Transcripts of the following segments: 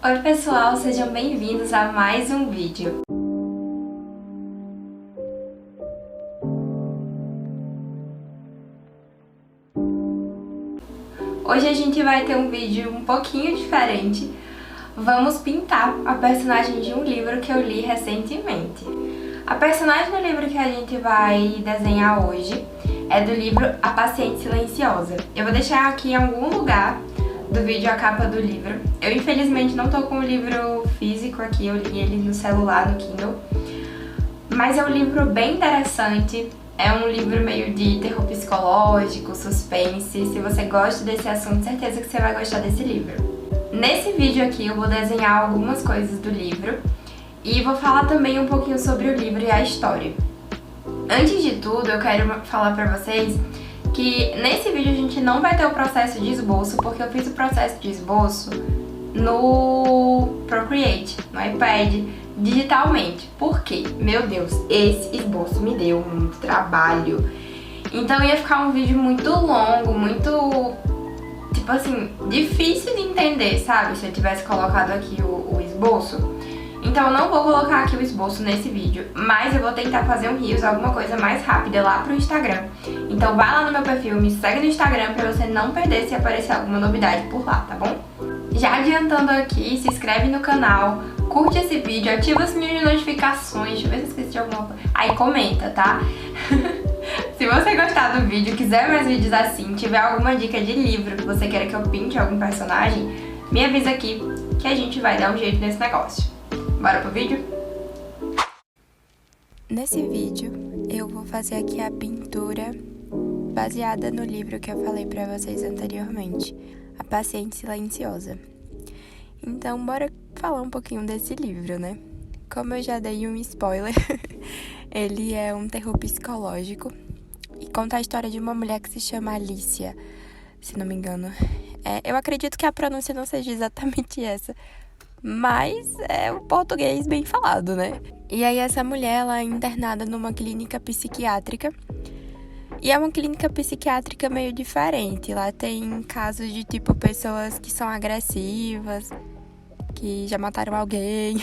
Oi pessoal, sejam bem-vindos a mais um vídeo. Hoje a gente vai ter um vídeo um pouquinho diferente. Vamos pintar a personagem de um livro que eu li recentemente. A personagem do livro que a gente vai desenhar hoje é do livro A Paciente Silenciosa. Eu vou deixar aqui em algum lugar do vídeo a capa do livro. Eu infelizmente não tô com o livro físico aqui, eu li ele no celular, no Kindle. Mas é um livro bem interessante, é um livro meio de terror psicológico, suspense. Se você gosta desse assunto, certeza que você vai gostar desse livro. Nesse vídeo aqui eu vou desenhar algumas coisas do livro e vou falar também um pouquinho sobre o livro e a história. Antes de tudo, eu quero falar pra vocês que nesse vídeo a gente não vai ter o processo de esboço, porque eu fiz o processo de esboço no Procreate, no iPad, digitalmente. Por quê? Meu Deus, esse esboço me deu muito trabalho. Então ia ficar um vídeo muito longo, muito, tipo assim, difícil de entender, sabe? Se eu tivesse colocado aqui o esboço. Então eu não vou colocar aqui o esboço nesse vídeo, mas eu vou tentar fazer um Reels, alguma coisa mais rápida lá pro Instagram. Então vai lá no meu perfil, me segue no Instagram pra você não perder se aparecer alguma novidade por lá, tá bom? Já adiantando aqui, se inscreve no canal, curte esse vídeo, ativa o sininho de notificações, deixa eu ver se eu esqueci de alguma coisa. Aí comenta, tá? Se você gostar do vídeo, quiser mais vídeos assim, tiver alguma dica de livro que você queira que eu pinte algum personagem, me avisa aqui que a gente vai dar um jeito nesse negócio. Bora pro vídeo? Nesse vídeo, eu vou fazer aqui a pintura baseada no livro que eu falei pra vocês anteriormente, A Paciente Silenciosa. Então, bora falar um pouquinho desse livro, né? Como eu já dei um spoiler, ele é um terror psicológico e conta a história de uma mulher que se chama Alicia, se não me engano. Eu acredito que a pronúncia não seja exatamente essa, mas é o português bem falado, né? E aí essa mulher, ela é internada numa clínica psiquiátrica. E é uma clínica psiquiátrica meio diferente. Lá tem casos de tipo pessoas que são agressivas, que já mataram alguém.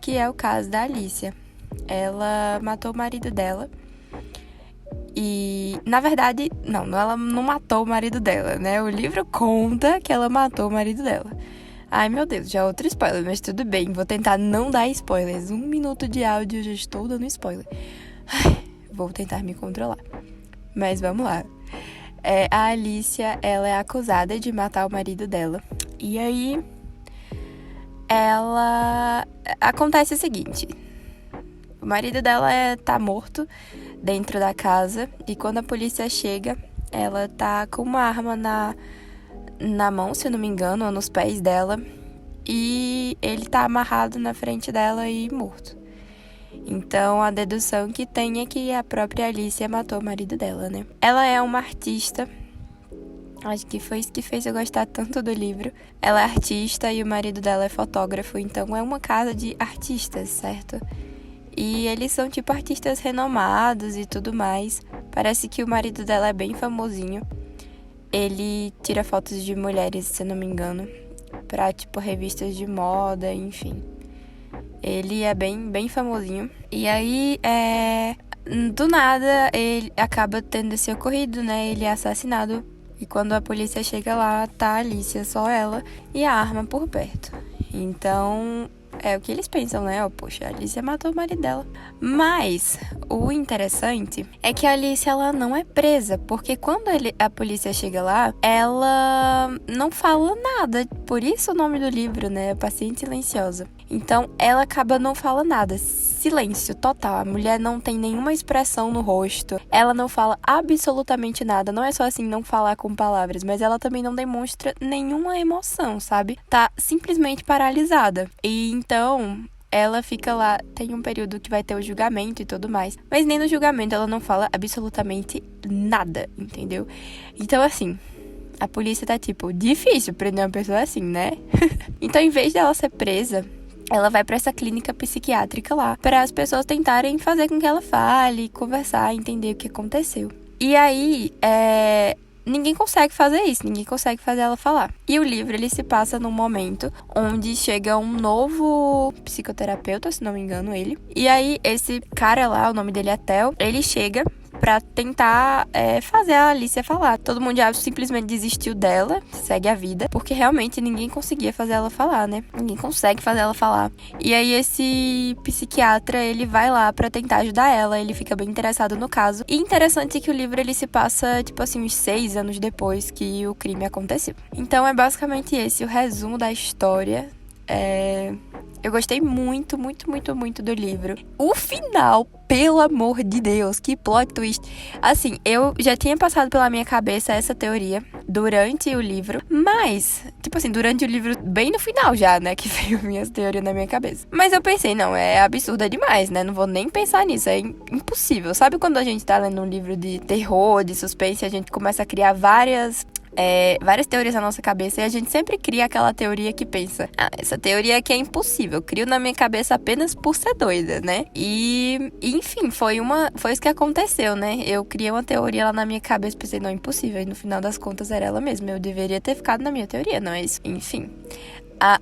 Que é o caso da Alicia. Ela matou o marido dela. E, na verdade, ela não matou o marido dela, né? O livro conta que ela matou o marido dela. Ai, meu Deus, já é outro spoiler, mas tudo bem. Vou tentar não dar spoilers. 1 minuto de áudio, eu já estou dando spoiler. Ai, vou tentar me controlar. Mas vamos lá. A Alicia, ela é acusada de matar o marido dela. E aí, acontece o seguinte. O marido dela tá morto dentro da casa. E quando a polícia chega, ela tá com uma arma na mão, se eu não me engano, ou nos pés dela, e ele tá amarrado na frente dela e morto. Então, a dedução que tem é que a própria Alicia matou o marido dela, né? Ela é uma artista, acho que foi isso que fez eu gostar tanto do livro. Ela é artista e o marido dela é fotógrafo, então é uma casa de artistas, certo? E eles são tipo artistas renomados e tudo mais. Parece que o marido dela é bem famosinho. Ele tira fotos de mulheres, se eu não me engano, pra, tipo, revistas de moda, enfim. Ele é bem famosinho. E aí, do nada, ele acaba tendo esse ocorrido, né? Ele é assassinado. E quando a polícia chega lá, tá a Alicia, só ela, e a arma por perto. Então, é o que eles pensam, né? Poxa, a Alicia matou o marido dela. Mas o interessante é que a Alicia, ela não é presa, porque quando a polícia chega lá, ela não fala nada. Por isso o nome do livro, né? Paciente Silenciosa. Então, ela acaba não fala nada. Silêncio total. A mulher não tem nenhuma expressão no rosto. Ela não fala absolutamente nada. Não é só assim, não falar com palavras, mas ela também não demonstra nenhuma emoção, sabe? Tá simplesmente paralisada. E então, ela fica lá, tem um período que vai ter o julgamento e tudo mais. Mas nem no julgamento ela não fala absolutamente nada, entendeu? Então, assim, a polícia tá tipo, difícil prender uma pessoa assim, né? Então, em vez dela ser presa, ela vai pra essa clínica psiquiátrica lá, para as pessoas tentarem fazer com que ela fale, conversar, entender o que aconteceu. E aí, ninguém consegue fazer isso, ninguém consegue fazer ela falar. E o livro, ele se passa num momento onde chega um novo psicoterapeuta, se não me engano, ele. E aí, esse cara lá, o nome dele é Theo, ele chega pra tentar fazer a Alicia falar. Todo mundo já simplesmente desistiu dela, segue a vida, porque realmente ninguém conseguia fazer ela falar, né? Ninguém consegue fazer ela falar. E aí esse psiquiatra, ele vai lá pra tentar ajudar ela, ele fica bem interessado no caso. E interessante que o livro, ele se passa, tipo assim, uns 6 anos depois que o crime aconteceu. Então é basicamente esse o resumo da história. Eu gostei muito, muito, muito, muito do livro. O final, pelo amor de Deus, que plot twist. Assim, eu já tinha passado pela minha cabeça essa teoria durante o livro, mas, tipo assim, durante o livro, bem no final já, né, que veio minhas teorias na minha cabeça. Mas eu pensei, não, é absurda demais, né, não vou nem pensar nisso, é impossível. Sabe quando a gente tá lendo um livro de terror, de suspense, a gente começa a criar várias teorias na nossa cabeça e a gente sempre cria aquela teoria que pensa, essa teoria aqui é impossível, eu crio na minha cabeça apenas por ser doida, né? E enfim, foi isso que aconteceu, né? Eu criei uma teoria lá na minha cabeça, pensei, não, impossível, e no final das contas era ela mesma, eu deveria ter ficado na minha teoria, não é isso? Enfim.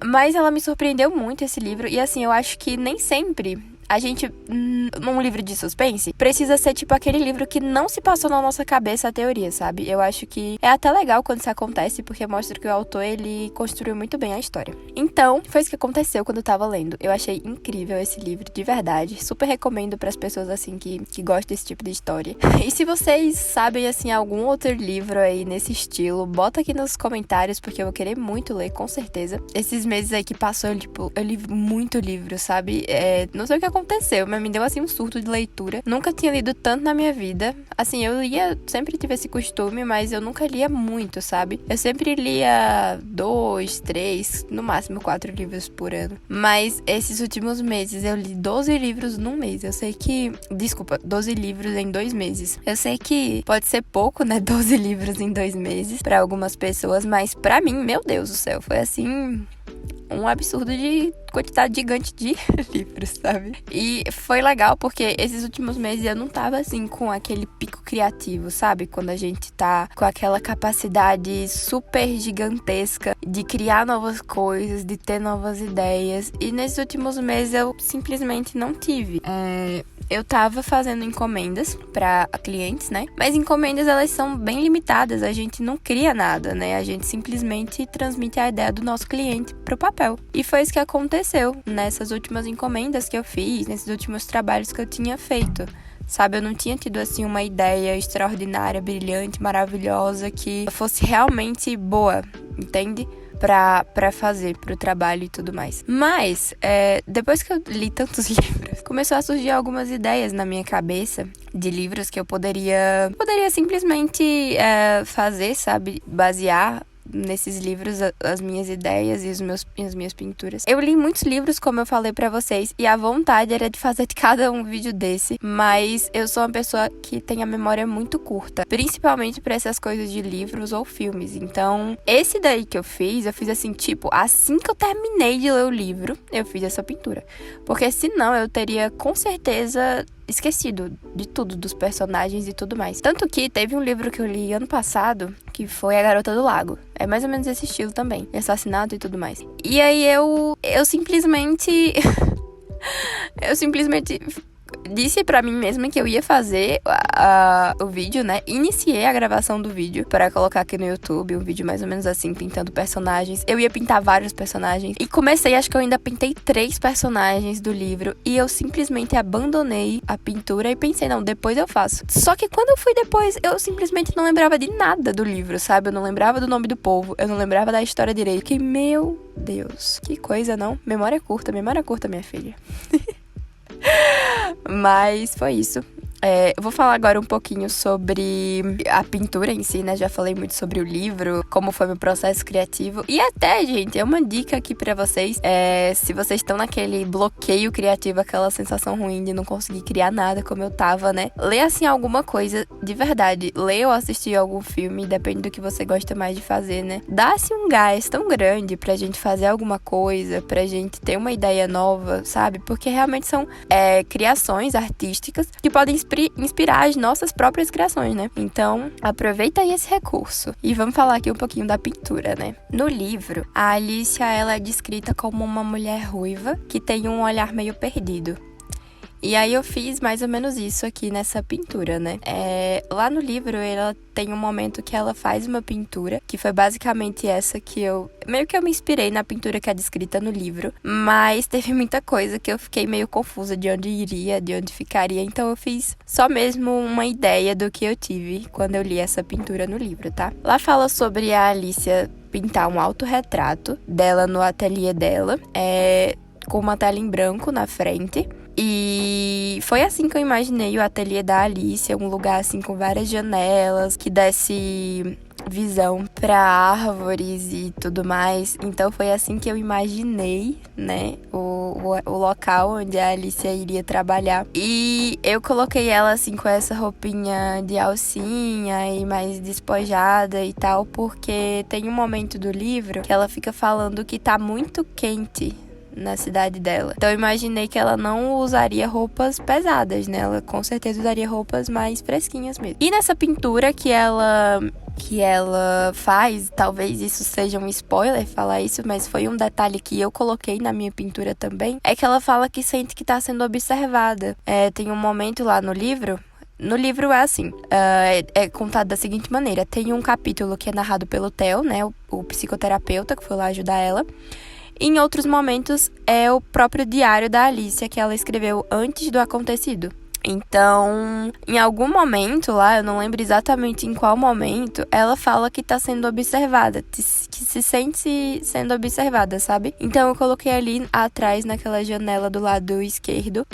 Mas ela me surpreendeu muito, esse livro, e assim, eu acho que nem sempre a gente, num livro de suspense, precisa ser tipo aquele livro que não se passou na nossa cabeça a teoria, sabe? Eu acho que é até legal quando isso acontece, porque mostra que o autor, ele construiu muito bem a história. Então, foi isso que aconteceu quando eu tava lendo. Eu achei incrível esse livro, de verdade. Super recomendo pras pessoas, assim, que gostam desse tipo de história. E se vocês sabem, assim, algum outro livro aí nesse estilo, bota aqui nos comentários, porque eu vou querer muito ler, com certeza. Esses meses aí que passou, eu li muito livro, sabe? Não sei o que aconteceu, mas me deu assim um surto de leitura. Nunca tinha lido tanto na minha vida. Assim, sempre tive esse costume, mas eu nunca lia muito, sabe? Eu sempre lia 2, 3, no máximo 4 livros por ano. Mas esses últimos meses eu li 12 livros num mês. Eu sei que... Desculpa, 12 livros em 2 meses. Eu sei que pode ser pouco, né? 12 livros em 2 meses pra algumas pessoas, mas pra mim, meu Deus do céu, foi assim... um absurdo de quantidade gigante de livros, sabe? E foi legal porque esses últimos meses eu não tava assim com aquele pico criativo, sabe? Quando a gente tá com aquela capacidade super gigantesca de criar novas coisas, de ter novas ideias. E nesses últimos meses eu simplesmente não tive. Eu tava fazendo encomendas pra clientes, né? Mas encomendas, elas são bem limitadas. A gente não cria nada, né? A gente simplesmente transmite a ideia do nosso cliente pro papel. E foi isso que aconteceu nessas últimas encomendas que eu fiz, nesses últimos trabalhos que eu tinha feito. Sabe, eu não tinha tido, assim, uma ideia extraordinária, brilhante, maravilhosa, que fosse realmente boa, entende? Pra fazer, pro trabalho e tudo mais. Mas, depois que eu li tantos livros, começou a surgir algumas ideias na minha cabeça de livros que eu poderia simplesmente fazer, sabe? Basear nesses livros as minhas ideias e as minhas pinturas. Eu li muitos livros, como eu falei pra vocês, e a vontade era de fazer de cada um vídeo desse, mas eu sou uma pessoa que tem a memória muito curta, principalmente pra essas coisas de livros ou filmes. Então, esse daí que eu fiz assim, tipo, assim que eu terminei de ler o livro, eu fiz essa pintura. Porque senão eu teria, com certeza, esquecido de tudo, dos personagens e tudo mais. Tanto que teve um livro que eu li ano passado, que foi A Garota do Lago. É mais ou menos esse estilo também, assassinato e tudo mais. E aí eu simplesmente... eu simplesmente disse pra mim mesma que eu ia fazer o vídeo, né? Iniciei a gravação do vídeo para colocar aqui no YouTube, um vídeo mais ou menos assim, pintando personagens. Eu ia pintar vários personagens. E comecei, acho que eu ainda pintei 3 personagens do livro. E eu simplesmente abandonei a pintura e pensei, não, depois eu faço. Só que quando eu fui depois, eu simplesmente não lembrava de nada do livro, sabe? Eu não lembrava do nome do povo, eu não lembrava da história direito. Que, meu Deus, que coisa, não? Memória curta, minha filha. Mas foi isso. Eu vou falar agora um pouquinho sobre a pintura em si, né? Já falei muito sobre o livro, como foi meu processo criativo. E até, gente, é uma dica aqui pra vocês. Se vocês estão naquele bloqueio criativo, aquela sensação ruim de não conseguir criar nada como eu tava, né? Lê, assim, alguma coisa de verdade. Lê ou assistir algum filme, depende do que você gosta mais de fazer, né? Dá-se um gás tão grande pra gente fazer alguma coisa, pra gente ter uma ideia nova, sabe? Porque realmente são criações artísticas que podem inspirar sempre inspirar as nossas próprias criações, né? Então, aproveita aí esse recurso. E vamos falar aqui um pouquinho da pintura, né? No livro, a Alicia, ela é descrita como uma mulher ruiva que tem um olhar meio perdido. E aí eu fiz mais ou menos isso aqui nessa pintura, né? Lá no livro, ela tem um momento que ela faz uma pintura, que foi basicamente essa que eu me inspirei na pintura que é descrita no livro, mas teve muita coisa que eu fiquei meio confusa de onde iria, de onde ficaria, então eu fiz só mesmo uma ideia do que eu tive quando eu li essa pintura no livro, tá? Lá fala sobre a Alicia pintar um autorretrato dela no ateliê dela, com uma tela em branco na frente. E foi assim que eu imaginei o ateliê da Alicia, um lugar assim com várias janelas, que desse visão para árvores e tudo mais. Então foi assim que eu imaginei, né, o local onde a Alicia iria trabalhar. E eu coloquei ela assim com essa roupinha de alcinha e mais despojada e tal, porque tem um momento do livro que ela fica falando que tá muito quente na cidade dela. Então eu imaginei que ela não usaria roupas pesadas, né? Ela com certeza usaria roupas mais fresquinhas mesmo. E nessa pintura que ela faz, talvez isso seja um spoiler falar isso, mas foi um detalhe que eu coloquei na minha pintura também, é que ela fala que sente que tá sendo observada. Tem um momento lá no livro. No livro é assim, é contado da seguinte maneira: tem um capítulo que é narrado pelo Theo, né? O psicoterapeuta que foi lá ajudar ela. Em outros momentos, é o próprio diário da Alicia que ela escreveu antes do acontecido. Então, em algum momento lá, eu não lembro exatamente em qual momento, ela fala que tá sendo observada, que se sente sendo observada, sabe? Então, eu coloquei ali atrás, naquela janela do lado esquerdo,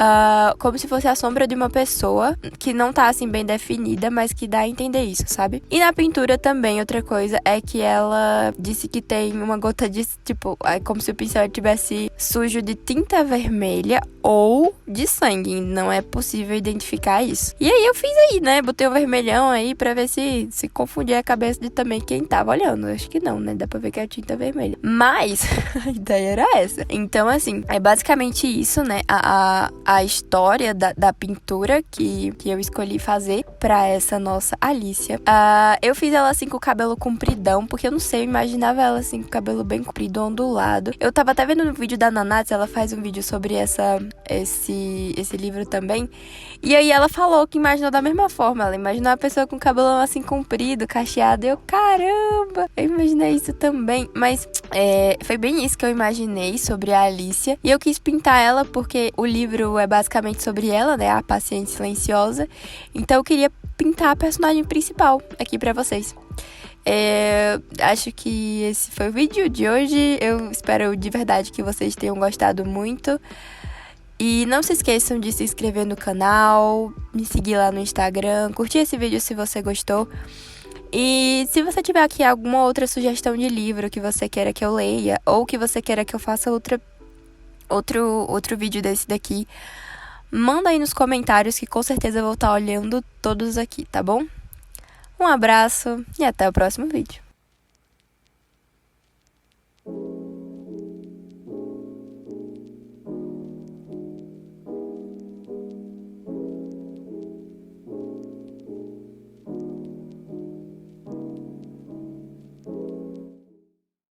como se fosse a sombra de uma pessoa que não tá, assim, bem definida, mas que dá a entender isso, sabe? E na pintura também, outra coisa é que ela disse que tem uma gota de, tipo, é como se o pincel estivesse sujo de tinta vermelha ou de sangue. Não é possível identificar isso. E aí eu fiz aí, né? Botei o vermelhão aí pra ver se confundia a cabeça de também quem tava olhando. Acho que não, né? Dá pra ver que é tinta vermelha. Mas a ideia era essa. Então, assim, é basicamente isso, né? A história da pintura que eu escolhi fazer pra essa nossa Alicia. Eu fiz ela assim com o cabelo compridão, porque eu não sei, eu imaginava ela assim com o cabelo bem comprido, ondulado. Eu tava até vendo no vídeo da Nanatsu, ela faz um vídeo sobre esse livro também. E aí ela falou que imaginou da mesma forma. Ela imaginou uma pessoa com cabelão assim comprido, cacheado. E eu, caramba! Eu imaginei isso também. Mas foi bem isso que eu imaginei sobre a Alicia. E eu quis pintar ela porque o livro é basicamente sobre ela, né? A paciente silenciosa. Então eu queria pintar a personagem principal aqui pra vocês. Acho que esse foi o vídeo de hoje. Eu espero de verdade que vocês tenham gostado muito. E não se esqueçam de se inscrever no canal, me seguir lá no Instagram, curtir esse vídeo se você gostou. E se você tiver aqui alguma outra sugestão de livro que você queira que eu leia, ou que você queira que eu faça outro vídeo desse daqui, manda aí nos comentários que com certeza eu vou estar olhando todos aqui, tá bom? Um abraço e até o próximo vídeo.